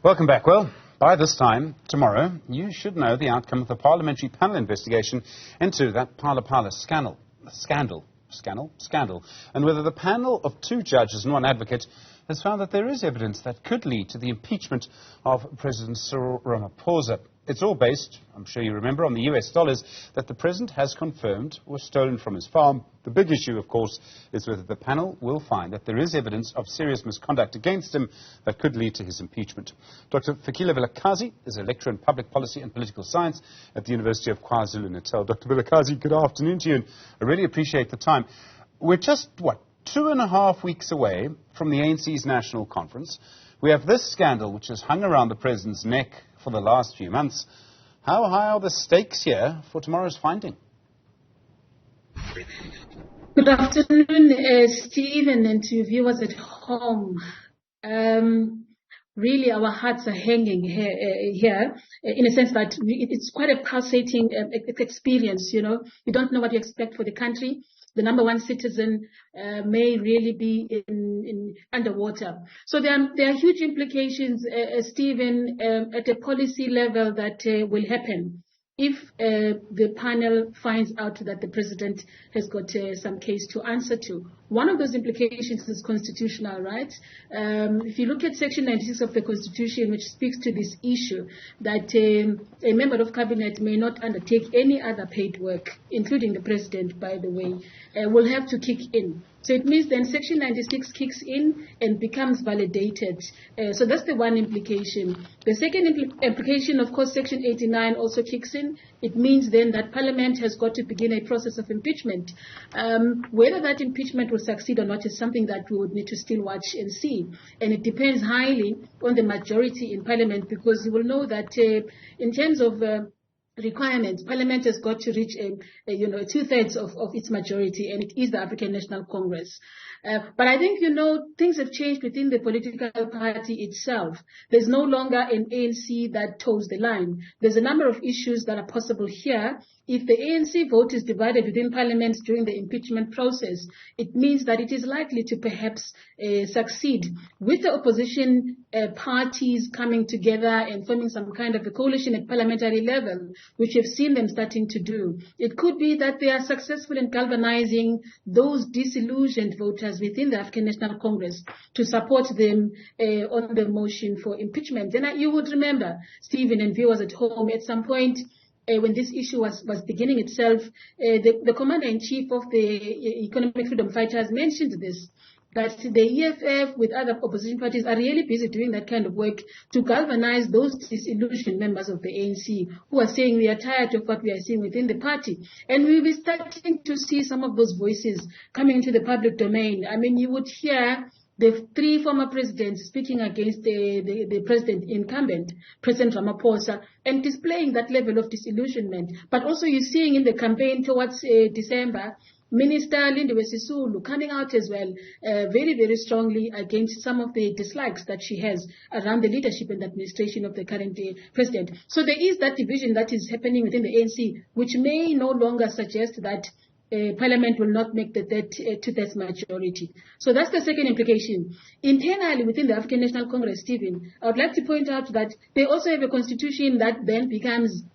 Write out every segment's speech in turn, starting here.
Welcome back. Well, by this time tomorrow, you should know the outcome of the parliamentary panel investigation into that Phala Plala scandal, and whether the panel of 2 judges and 1 advocate has found that there is evidence that could lead to the impeachment of President Cyril Rmaphosa. It's all based, I'm sure you remember, on the US dollars that the president has confirmed were stolen from his farm. The big issue, of course, is whether the panel will find that there is evidence of serious misconduct against him that could lead to his impeachment. Dr Fikile Vilakazi is a lecturer in public policy and political science at the University of KwaZulu-Natal. Dr Vilakazi, good afternoon to you, and I really appreciate the time. We're just, 2.5 weeks away from the ANC's national conference. We have this scandal which has hung around the president's neck for the last few months. How high are the stakes here for tomorrow's finding? Good afternoon, Stephen, and to viewers at home. Really, our hearts are hanging here in a sense that it's quite a pulsating experience, you know. You don't know what you expect for the country. The number 1 citizen may really be in underwater. So there are huge implications, Stephen, at a policy level that will happen if the panel finds out that the president has got some case to answer to. One of those implications is constitutional, right? If you look at Section 96 of the Constitution, which speaks to this issue, that a member of cabinet may not undertake any other paid work, including the president, by the way, will have to kick in. So it means then Section 96 kicks in and becomes validated. So that's the one implication. The second implication, of course, Section 89 also kicks in. It means then that Parliament has got to begin a process of impeachment. Whether that impeachment will succeed or not is something that we would need to still watch and see. And it depends highly on the majority in Parliament, because you will know that in terms of requirements, Parliament has got to reach a 2/3 of its majority, and it is the African National Congress. But I think, things have changed within the political party itself. There's no longer an ANC that toes the line. There's a number of issues that are possible here. If the ANC vote is divided within Parliament during the impeachment process, it means that it is likely to perhaps succeed with the opposition parties coming together and forming some kind of a coalition at parliamentary level, which we've seen them starting to do. It could be that they are successful in galvanizing those disillusioned voters within the African National Congress to support them on the motion for impeachment. And you would remember, Stephen and viewers at home, at some point, when this issue was beginning itself, the commander-in-chief of the Economic Freedom Fighters mentioned this, that the EFF with other opposition parties are really busy doing that kind of work to galvanize those disillusioned members of the ANC who are saying we are tired of what we are seeing within the party. And we'll be starting to see some of those voices coming into the public domain. I mean, you would hear the 3 former presidents speaking against the president incumbent, President Rmaphosa, and displaying that level of disillusionment. But also you're seeing in the campaign towards December, Minister Lindiwe Sisulu coming out as well, very, very strongly against some of the dislikes that she has around the leadership and administration of the current president. So there is that division that is happening within the ANC, which may no longer suggest that Parliament will not make the 2/3 majority. So that's the second implication. Internally within the African National Congress, Stephen, I would like to point out that they also have a constitution that then becomes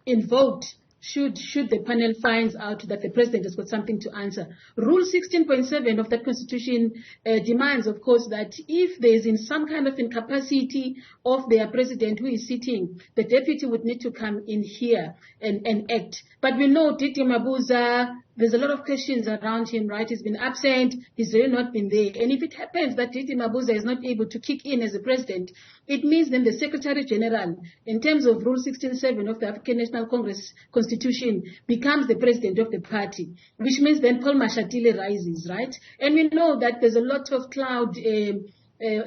invoked should the panel finds out that the president has got something to answer. Rule 16.7 of that constitution demands, of course, that if there is in some kind of incapacity of their president who is sitting, the deputy would need to come in here and act. But we know Dr Mabuza, there's a lot of questions around him, right? He's been absent. He's really not been there. And if it happens that Dr Mabuza is not able to kick in as a president, it means then the Secretary General, in terms of Rule 16.7 of the African National Congress Constitution, becomes the president of the party, which means then Paul Mashatile rises, right? And we know that there's a lot of cloud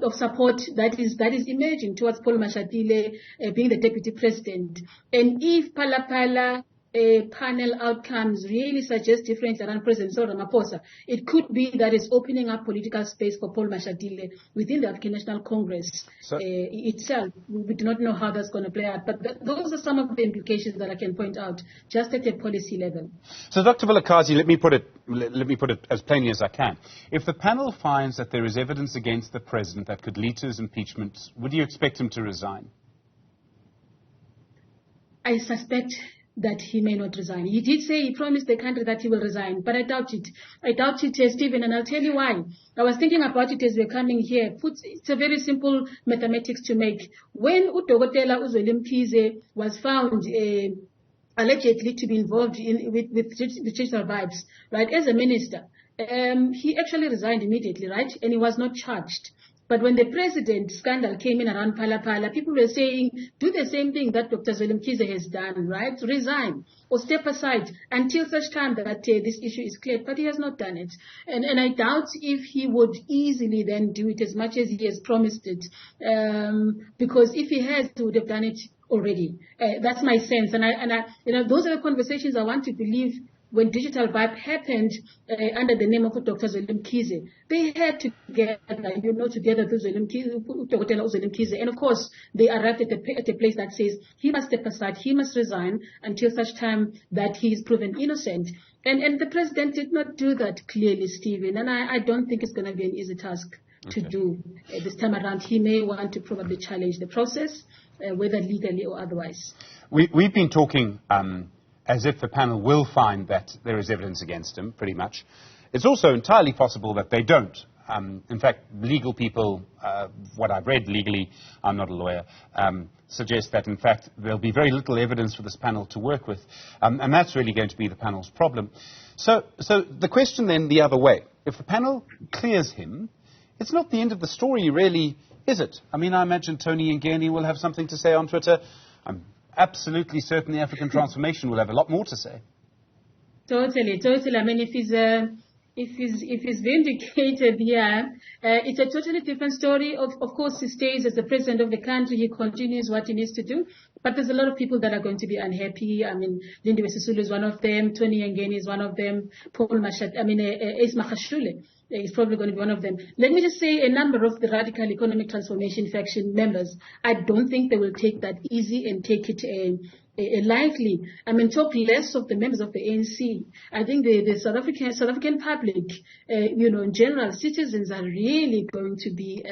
of support that is emerging towards Paul Mashatile being the deputy president. And if Phala Plala panel outcomes really suggest different around President Cyril Rmaphosa, it could be that it's opening up political space for Paul Mashatile within the African National Congress itself. We do not know how that's going to play out, but those are some of the implications that I can point out just at a policy level. So, Dr. Vilakazi, let me put it as plainly as I can. If the panel finds that there is evidence against the president that could lead to his impeachment, would you expect him to resign? I suspect that he may not resign. He did say, he promised the country that he will resign, but I doubt it. I doubt it, Stephen, and I'll tell you why. I was thinking about it as we're coming here. It's a very simple mathematics to make. When Udokotela Uzwelimkhize was found allegedly to be involved with digital vibes, right, as a minister, he actually resigned immediately, right, and he was not charged. But when the president scandal came in around Phala Plala, people were saying, do the same thing that Dr. Zwelithini has done, right? Resign or step aside until such time that this issue is cleared. But he has not done it. And I doubt if he would easily then do it as much as he has promised it. Because if he has, he would have done it already. That's my sense. And those are the conversations I want to believe. When Digital Vibe happened under the name of Dr. Zwelithini, they had together, together Dr. Zwelithini, and of course they arrived at a place that says he must step aside, he must resign until such time that he is proven innocent. And the president did not do that clearly, Stephen, and I don't think it's going to be an easy task to do this time around. He may want to probably challenge the process, whether legally or otherwise. We've been talking as if the panel will find that there is evidence against him, pretty much. It's also entirely possible that they don't. In fact, legal people, what I've read legally, I'm not a lawyer, suggest that, in fact, there'll be very little evidence for this panel to work with. And that's really going to be the panel's problem. So the question then the other way. If the panel clears him, it's not the end of the story, really, is it? I mean, I imagine Tony Ngeni will have something to say on Twitter. I'm absolutely certain the African Transformation will have a lot more to say. Totally. I mean, if he's vindicated, it's a totally different story. Of course, he stays as the president of the country. He continues what he needs to do. But there's a lot of people that are going to be unhappy. I mean, Lindiwe Sisulu is one of them. Tony Ngeni is one of them. Ace Magashule is probably going to be one of them. Let me just say a number of the Radical Economic Transformation faction members, I don't think they will take that easy and take it lightly. I mean, talk less of the members of the ANC. I think the South African public, in general, citizens are really going to be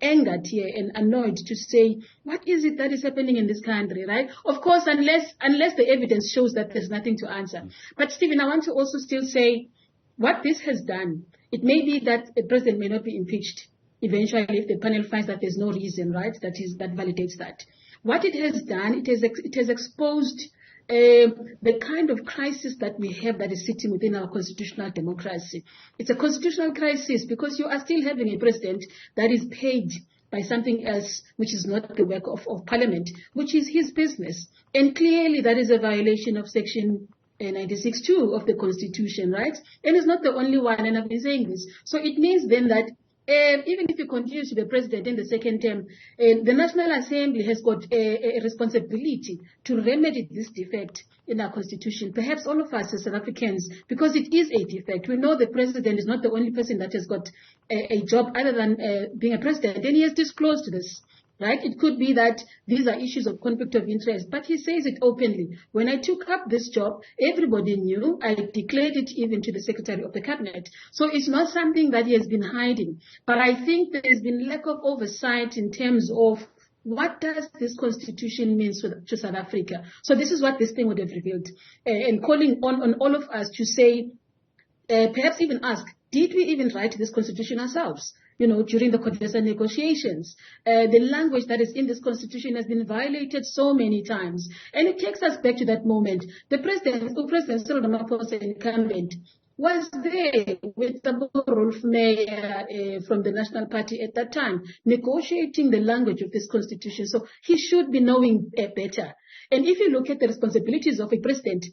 angered here and annoyed to say, what is it that is happening in this country, right? Of course, unless the evidence shows that there's nothing to answer. But Stephen, I want to also still say what this has done. It may be that the president may not be impeached eventually if the panel finds that there's no reason, right, that validates that. What it has done, it has exposed the kind of crisis that we have that is sitting within our constitutional democracy. It's a constitutional crisis because you are still having a president that is paid by something else, which is not the work of Parliament, which is his business. And clearly that is a violation of Section 96(2) of the Constitution, right? And it's not the only one, and I've been saying this. So it means then that even if he continues to be president in the second term, the National Assembly has got a responsibility to remedy this defect in our Constitution. Perhaps all of us as South Africans, because it is a defect. We know the president is not the only person that has got a job other than being a president, and he has disclosed this. Right? It could be that these are issues of conflict of interest, but he says it openly. When I took up this job, everybody knew. I declared it even to the Secretary of the Cabinet. So it's not something that he has been hiding. But I think there has been lack of oversight in terms of what does this Constitution mean to South Africa. So this is what this thing would have revealed. And calling on all of us to say, perhaps even ask, did we even write this Constitution ourselves? During the CODESA negotiations. The language that is in this Constitution has been violated so many times. And it takes us back to that moment. The President Cyril Rmaphosa, incumbent, was there with the Rolf Meyer from the National Party at that time, negotiating the language of this Constitution. So he should be knowing better. And if you look at the responsibilities of a president,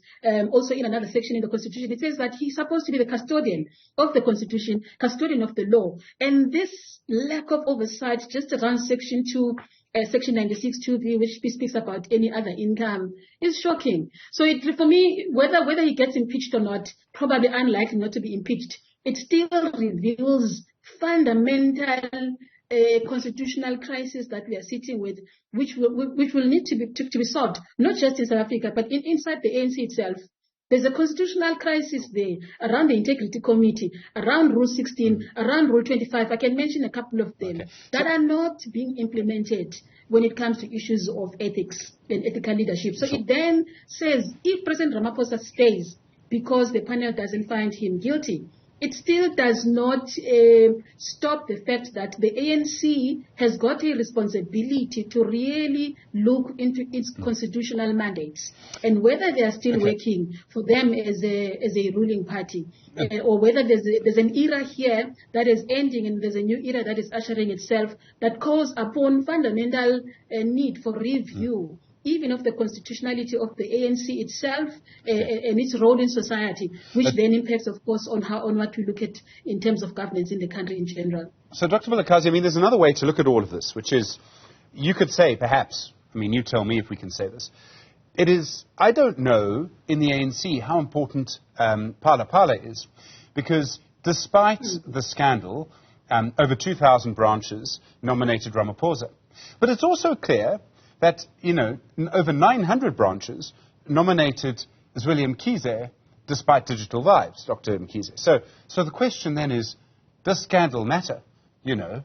also in another section in the Constitution, it says that he's supposed to be the custodian of the Constitution, custodian of the law. And this lack of oversight just around Section 2 Section 96 2B, which speaks about any other income, is shocking. So for me, whether he gets impeached or not, probably unlikely not to be impeached, it still reveals fundamental constitutional crisis that we are sitting with, which will need to be solved, not just in South Africa, but inside the ANC itself. There's a constitutional crisis there around the Integrity Committee, around Rule 16, around Rule 25. I can mention a couple of them that are not being implemented when it comes to issues of ethics and ethical leadership. So it then says if President Ramaphosa stays because the panel doesn't find him guilty, it still does not stop the fact that the ANC has got a responsibility to really look into its constitutional mandates and whether they are still working for them as a ruling party, or whether there's an era here that is ending and there's a new era that is ushering itself that calls upon fundamental need for review, even of the constitutionality of the ANC itself and its role in society, which then impacts, of course, on what we look at in terms of governance in the country in general. So, Dr. Vilakazi, I mean, there's another way to look at all of this, which is, you could say, perhaps, I mean, you tell me if we can say this, it is, I don't know in the ANC how important Phala Plala is, because despite the scandal, over 2,000 branches nominated Ramaphosa. But it's also clear that, you know, over 900 branches nominated Zweli Mkhize despite digital vibes, Dr. Mkhize. So the question then is, does scandal matter? You know,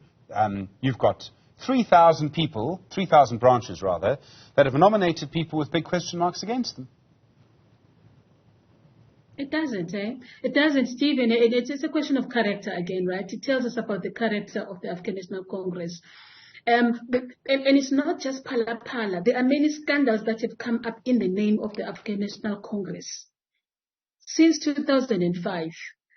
you've got 3,000 people, 3,000 branches rather, that have nominated people with big question marks against them. It doesn't, It doesn't, Stephen. It's a question of character again, right? It tells us about the character of the African National Congress. And it's not just Phala Plala. There are many scandals that have come up in the name of the African National Congress. Since 2005,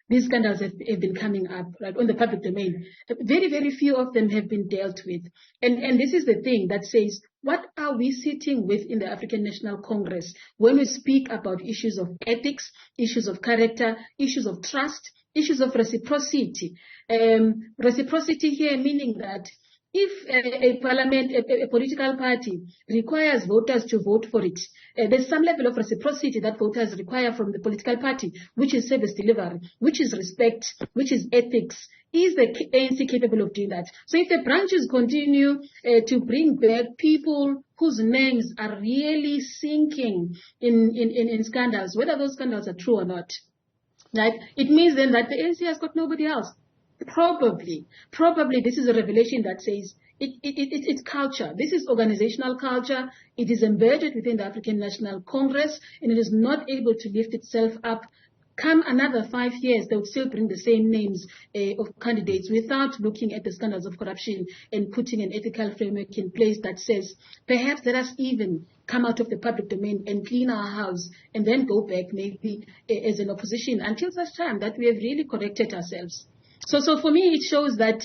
these scandals have been coming up, right, on the public domain. Very, very few of them have been dealt with. And this is the thing that says, what are we sitting with in the African National Congress when we speak about issues of ethics, issues of character, issues of trust, issues of reciprocity? Reciprocity here meaning that if a political party requires voters to vote for it, there's some level of reciprocity that voters require from the political party, which is service delivery, which is respect, which is ethics. Is the ANC capable of doing that? So if the branches continue to bring back people whose names are really sinking in scandals, whether those scandals are true or not, right? It means then that the ANC has got nobody else. Probably this is a revelation that says it's culture. This is organizational culture. It is embedded within the African National Congress, and it is not able to lift itself up. Come another 5 years, they would still bring the same names of candidates without looking at the scandals of corruption and putting an ethical framework in place that says, perhaps let us even come out of the public domain and clean our house and then go back maybe as an opposition until such time that we have really corrected ourselves. So for me, it shows that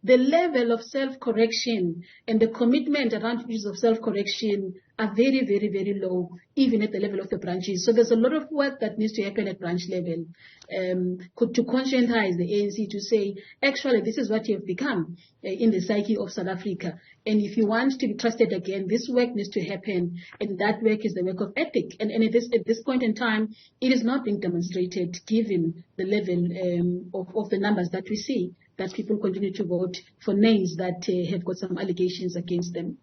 the level of self-correction and the commitment around issues of self-correction are very, very, very low, even at the level of the branches. So there's a lot of work that needs to happen at branch level to conscientize the ANC to say, actually, this is what you have become in the psyche of South Africa. And if you want to be trusted again, this work needs to happen. And that work is the work of ethic. And at this point in time, it is not being demonstrated given the level of the numbers that we see, that people continue to vote for names that have got some allegations against them.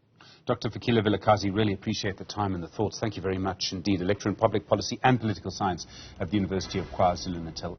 Dr. Fikile Vilakazi, really appreciate the time and the thoughts. Thank you very much indeed. A lecturer in public policy and political science at the University of KwaZulu-Natal.